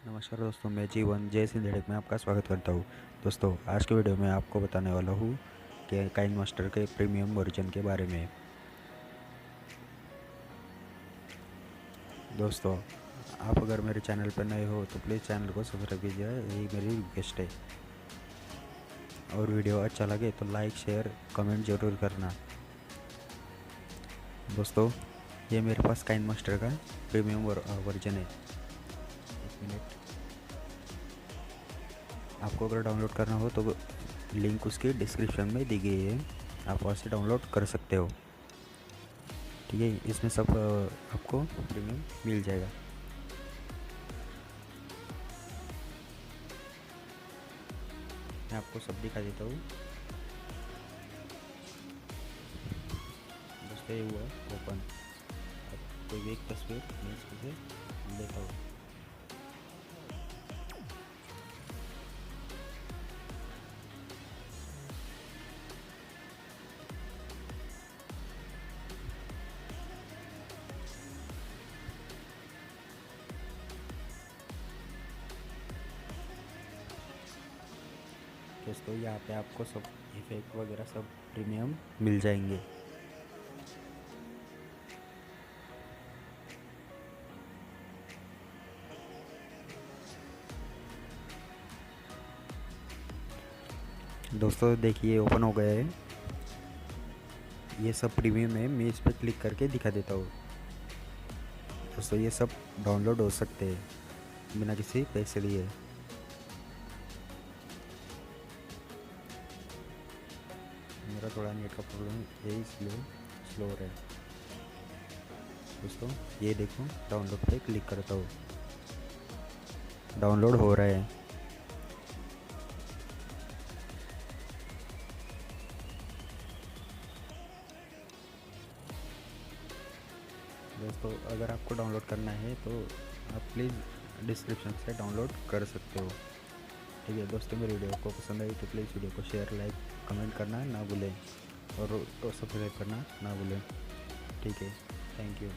नमस्कार दोस्तों, मैं जीवन जय सिंह धड़क में आपका स्वागत करता हूँ। दोस्तों, आज के वीडियो में आपको बताने वाला हूँ कि काइनमास्टर के प्रीमियम वर्जन के बारे में। दोस्तों, आप अगर मेरे चैनल पर नए हो तो प्लीज़ चैनल को सब्सक्राइब कीजिए, यही मेरी रिक्वेस्ट है। और वीडियो अच्छा लगे तो लाइक शेयर कमेंट ज़रूर करना। दोस्तों, ये मेरे पास काइनमास्टर का प्रीमियम वर्जन है। एक मिनट, आपको अगर डाउनलोड करना हो तो लिंक उसके डिस्क्रिप्शन में दी गई है, आप वहाँ से डाउनलोड कर सकते हो। ठीक है, इसमें सब आपको प्रीमियम मिल जाएगा। मैं आपको सब दिखा देता हूँ। दोस्तों, ये हुआ ओपन। अब कोई भी एक तस्वीर मैं इसमें से लेता हूँ। दोस्तों, यहाँ पे आपको सब इफेक्ट वगैरह सब प्रीमियम मिल जाएंगे। दोस्तों देखिए, ओपन हो गया है। ये सब प्रीमियम है, मैं इस पर क्लिक करके दिखा देता हूँ। दोस्तों, ये सब डाउनलोड हो सकते हैं बिना किसी पैसे लिए। मेरा थोड़ा नेट का प्रॉब्लम है इसलिए स्लो हो रहा है। दोस्तों, ये देखो, डाउनलोड पे क्लिक करता हूँ, डाउनलोड हो रहा है। दोस्तों, अगर आपको डाउनलोड करना है तो आप प्लीज़ डिस्क्रिप्शन से डाउनलोड कर सकते हो। ठीक है दोस्तों, मेरी वीडियो को पसंद आई तो प्लीज़ वीडियो को शेयर लाइक कमेंट करना ना भूलें और सब्सक्राइब करना ना भूलें। ठीक है, थैंक यू।